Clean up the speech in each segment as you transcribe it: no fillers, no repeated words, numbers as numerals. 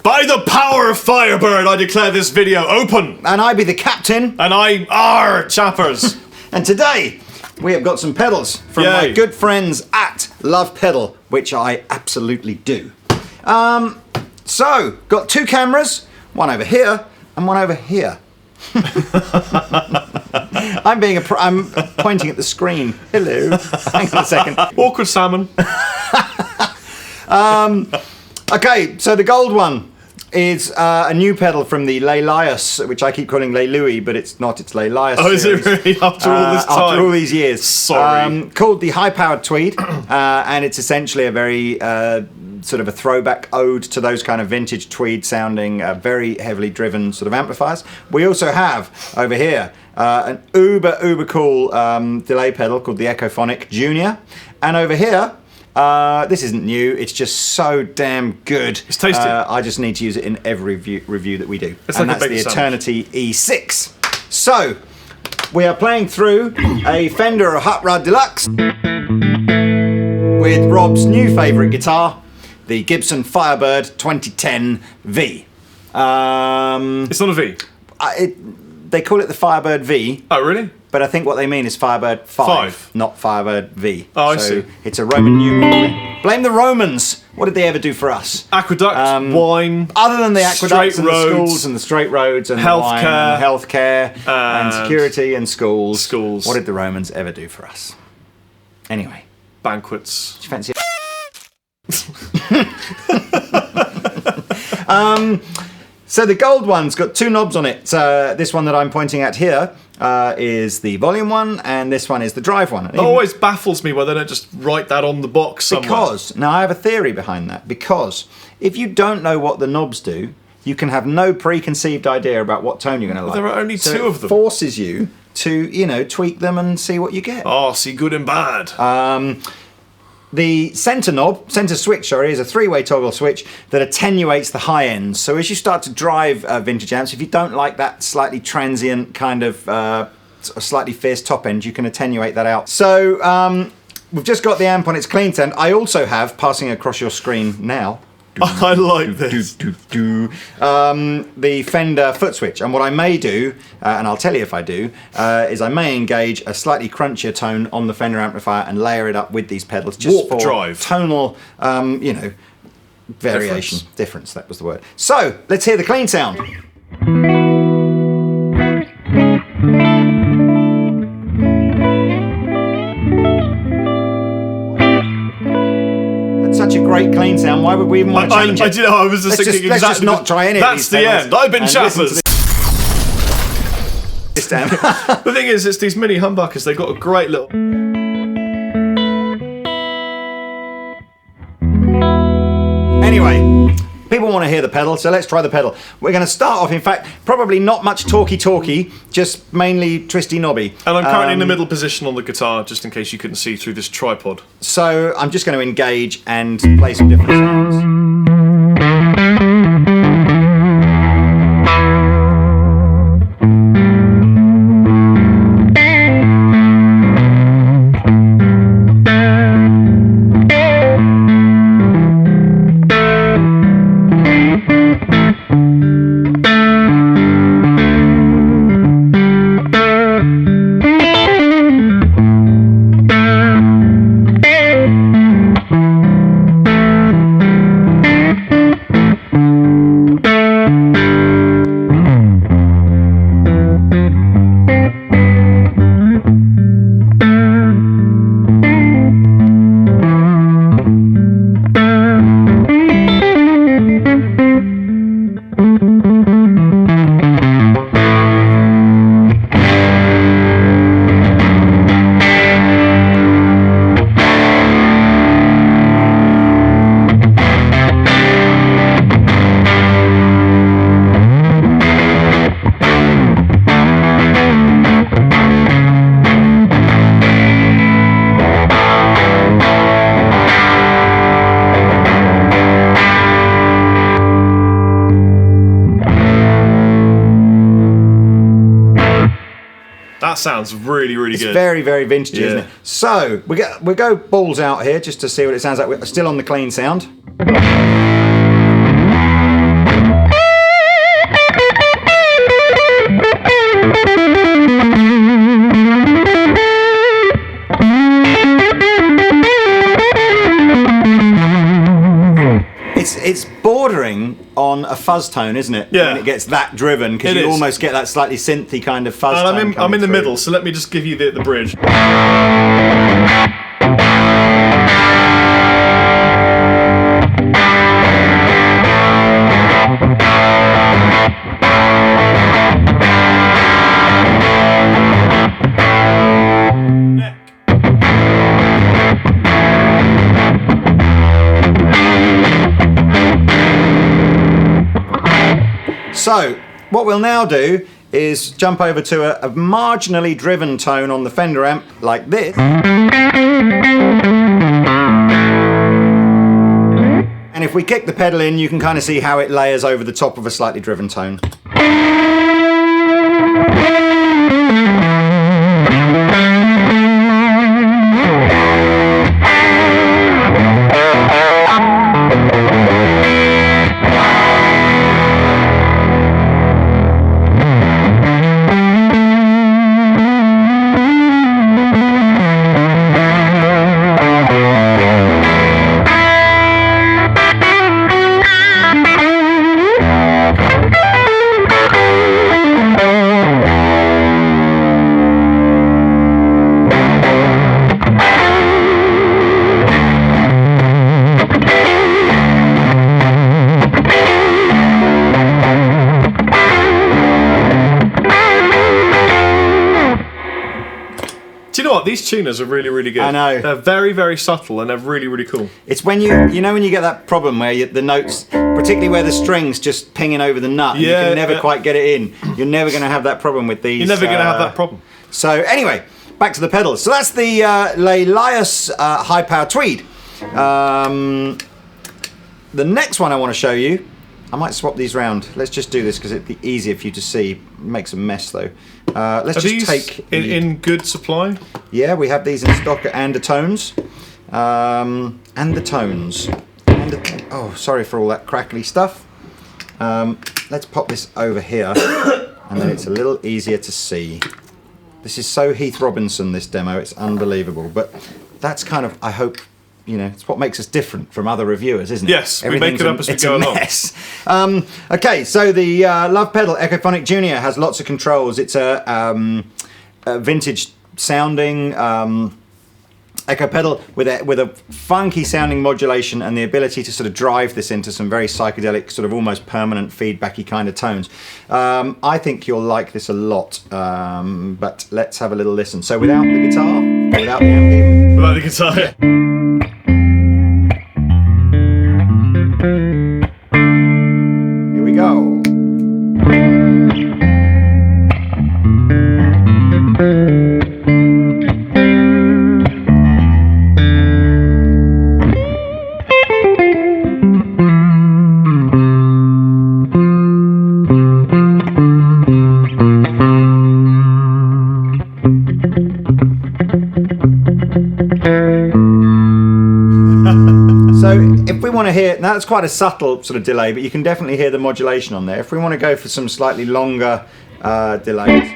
By the power of Firebird, I declare this video open. And I be the captain. And I are Chappers. And today we have got some pedals from my good friends at LovePedal, which I absolutely do. So, got two cameras, one over here and one over here. I'm pointing at the screen. Hello. Hang on a second. Awkward salmon. Okay, so the gold one is a new pedal from the Leilias, which I keep calling Le Louis, but it's not, it's Leilias. Oh, is it really? After all this time? After all these years. Sorry. Called the High-Powered Tweed, and it's essentially a very sort of a throwback ode to those kind of vintage tweed sounding, very heavily driven sort of amplifiers. We also have over here an uber cool delay pedal called the Echophonic Junior, and over here this isn't new, it's just so damn good. It's tasty. I just need to use it in every review that we do. It's and like that's a the sandwich. Eternity E6. So, we are playing through a Fender Hot Rod Deluxe with Rob's new favourite guitar, the Gibson Firebird 2010 V. It's not a V. They call it the Firebird V. Oh, really? But I think what they mean is Firebird 5. Not Firebird V. Oh, I see. It's a Roman numeral thing. Blame the Romans. What did they ever do for us? Aqueducts, wine. Other than the aqueducts straight and roads, the schools and the straight roads and healthcare, the wine and healthcare and security and schools. What did the Romans ever do for us? Anyway. Banquets. Do you fancy So the gold one's got two knobs on it. This one that I'm pointing at here is the volume one, and this one is the drive one. It always baffles me why they don't just write that on the box somewhere. Now I have a theory behind that, because if you don't know what the knobs do, you can have no preconceived idea about what tone you're going to like. There are only two of them. It forces you to, tweak them and see what you get. Oh, see good and bad. The center switch, is a three-way toggle switch that attenuates the high ends. So as you start to drive vintage amps, if you don't like that slightly transient kind of slightly fierce top end, you can attenuate that out. So we've just got the amp on its clean stand. I also have, passing across your screen now, I like this. The Fender foot switch, and what I may do, and I'll tell you if I do, is I may engage a slightly crunchier tone on the Fender amplifier and layer it up with these pedals just for drive. Tonal, variation. Difference, that was the word. So, let's hear the clean sound. Such a great clean sound. Why would we even want to change it? I was just thinking let's just not try any of these. That's the end. I've been Chappers. The thing is, it's these mini humbuckers. They've got a great little. Anyway, people want to hear the pedal, so let's try the pedal. We're going to start off, in fact, probably not much talky, just mainly twisty knobby. And I'm currently in the middle position on the guitar, just in case you couldn't see through this tripod. So I'm just going to engage and play some different sounds. That sounds really, really good. It's very, very vintagey, isn't it? So, we go balls out here just to see what it sounds like. We're still on the clean sound. on a fuzz tone, isn't it? Yeah. When it gets that driven, because you almost get that slightly synthy kind of fuzz tone. And I'm in the through. middle, so let me just give you the bridge. So, what we'll now do is jump over to a marginally driven tone on the Fender amp, like this. And if we kick the pedal in, you can kind of see how it layers over the top of a slightly driven tone. These tuners are really, really good. I know. They're very, very subtle and they're really, really cool. It's when you know when you get that problem where the notes, particularly where the string's just pinging over the nut, and you can never quite get it in. You're never going to have that problem with these. You're never going to have that problem. So anyway, back to the pedals. So that's the Lelias high power tweed. The next one I want to show you, I might swap these round. Let's just do this because it'd be easier for you to see. It makes a mess though. Let's just take in good supply. Yeah, we have these in stock at Andertons. Andertons. Oh, sorry for all that crackly stuff. Let's pop this over here, and then it's a little easier to see. This is so Heath Robinson, this demo. It's unbelievable. But that's kind of, I hope, it's what makes us different from other reviewers, isn't it? Yes, we make it up as we go along. Mess. Okay, so the LovePedal Echophonic Junior has lots of controls. It's a vintage sounding echo pedal with a funky sounding modulation and the ability to sort of drive this into some very psychedelic, sort of almost permanent feedbacky kind of tones. I think you'll like this a lot, but let's have a little listen. So without the guitar, without the amp even. Without the guitar, yeah. Here we go. If we want to hear, now that's quite a subtle sort of delay, but you can definitely hear the modulation on there. If we want to go for some slightly longer delays.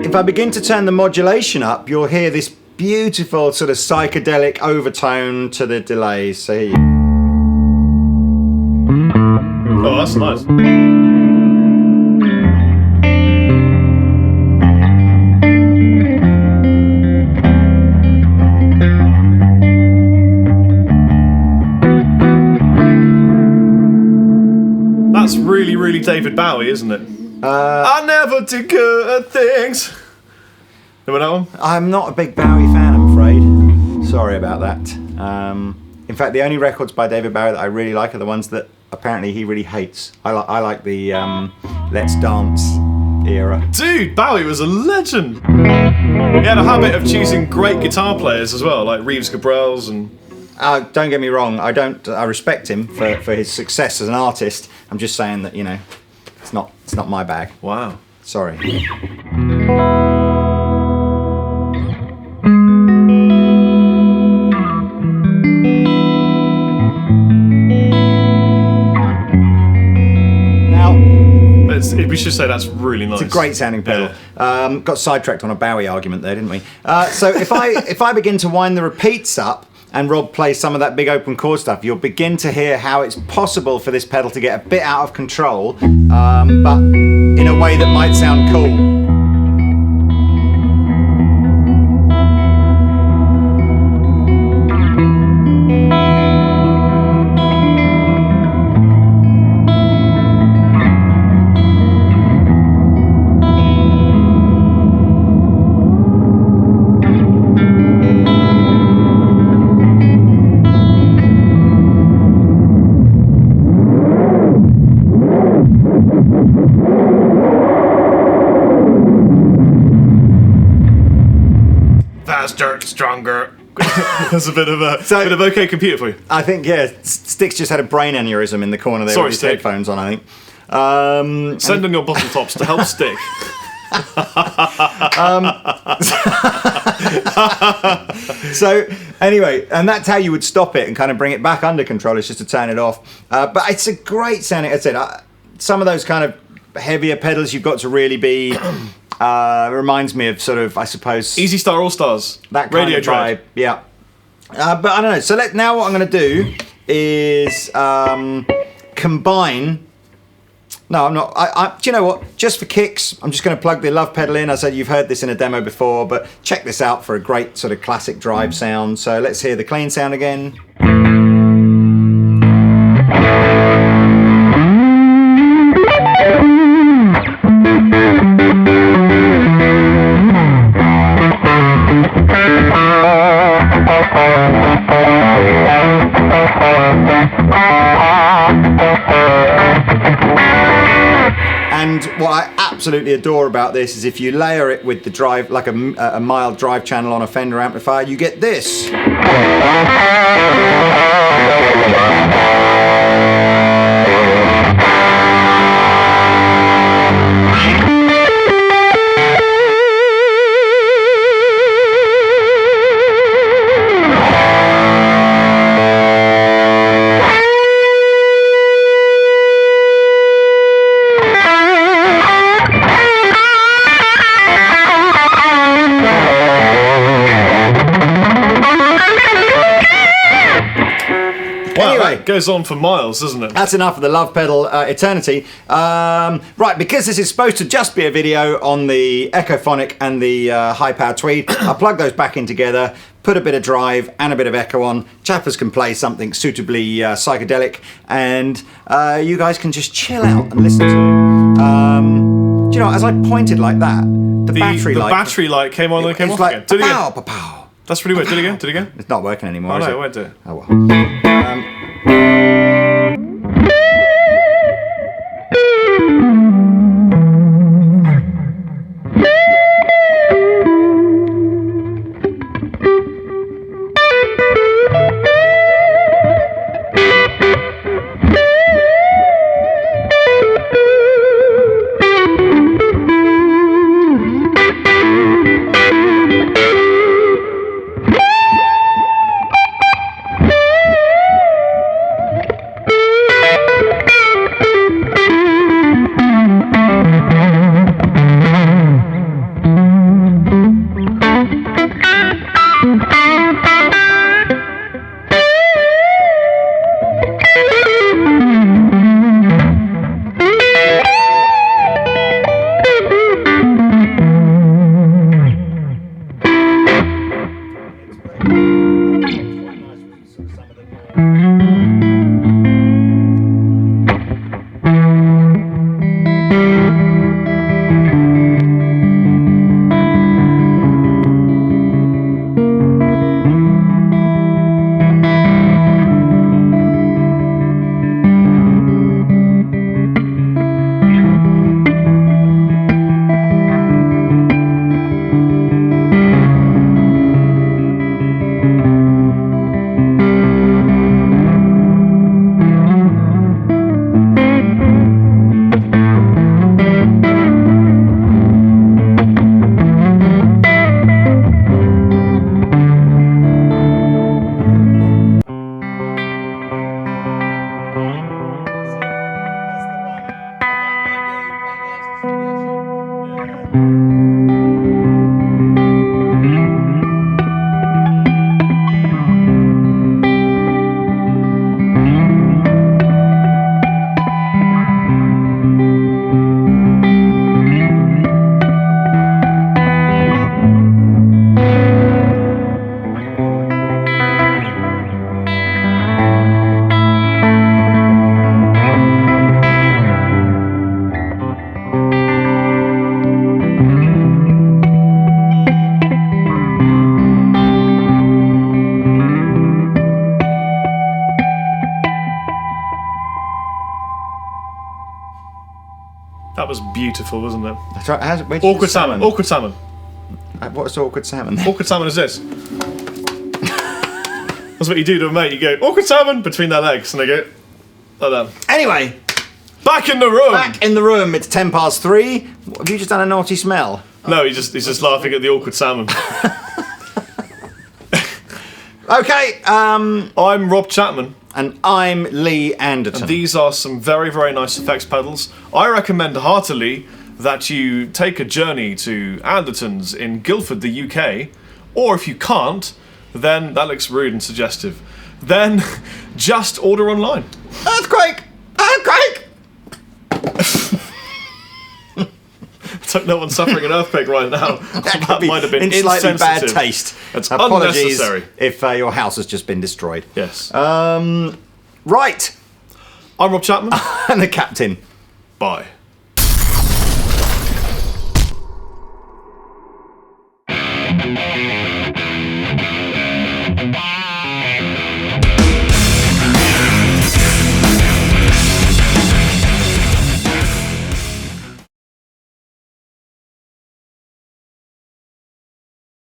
If I begin to turn the modulation up, you'll hear this beautiful sort of psychedelic overtone to the delays. So here you... Oh, that's nice. That's really, really David Bowie, isn't it? I never do good things. Remember that one? I'm not a big Bowie fan, I'm afraid. Sorry about that. In fact, the only records by David Bowie that I really like are the ones that apparently he really hates. I like the Let's Dance era. Dude, Bowie was a legend. He had a habit of choosing great guitar players as well, like Reeves Gabrels and... Don't get me wrong. I respect him for his success as an artist. I'm just saying that it's not my bag. Wow. Sorry. We should say that's really nice. It's a great sounding pedal. Yeah. Got sidetracked on a Bowie argument there, didn't we? So if I begin to wind the repeats up and Rob plays some of that big open chord stuff, you'll begin to hear how it's possible for this pedal to get a bit out of control, but in a way that might sound cool. Stronger. That's a bit of OK Computer for you. I think, Stick's just had a brain aneurysm in the corner there with his headphones on, I think. Send on your bottom tops to help Stick. So anyway, and that's how you would stop it and kind of bring it back under control, is just to turn it off. But it's a great sounding. As I said, some of those kind of heavier pedals you've got to really be... reminds me of sort of, I suppose... Easy Star All Stars. That kind of vibe, yeah. But I don't know. So now what I'm going to do is combine... No, I'm not. Do you know what? Just for kicks, I'm just going to plug the LovePedal in. I said you've heard this in a demo before, but check this out for a great sort of classic drive sound. So let's hear the clean sound again. And what I absolutely adore about this is if you layer it with the drive, like a mild drive channel on a Fender amplifier, you get this. It goes on for miles, doesn't it? That's enough of the LovePedal eternity. Right, because this is supposed to just be a video on the Echophonic and the high power tweed, I'll plug those back in together, put a bit of drive and a bit of echo on. Chappers can play something suitably psychedelic, and you guys can just chill out and listen to it. Do you know, as I pointed like that, the battery light came on and came off like, again. Do it again. Pow, pow, pow. That's really weird. Do it again. Do it again. It's not working anymore. Oh is no, it? it won't do it. Oh well. was beautiful, wasn't it? That's right. Where'd you Awkward do salmon. Awkward salmon. What's awkward salmon? Awkward salmon is this. That's what you do to a mate. You go, awkward salmon, between their legs, and they go, like that. Anyway, back in the room. back in the room. It's 3:10. Have you just done a naughty smell? No, he's just laughing at the awkward salmon. Okay. I'm Rob Chapman. And I'm Lee Anderton. And these are some very, very nice effects pedals. I recommend heartily that you take a journey to Andertons in Guildford, the UK, or if you can't, then that looks rude and suggestive. Then just order online. Earthquake! Earthquake! I don't know one's suffering an earthquake right now. That might have been in slightly bad insensitive. taste. That's Apologies unnecessary. if your house has just been destroyed. Yes. Right. I'm Rob Chapman. And the captain. Bye.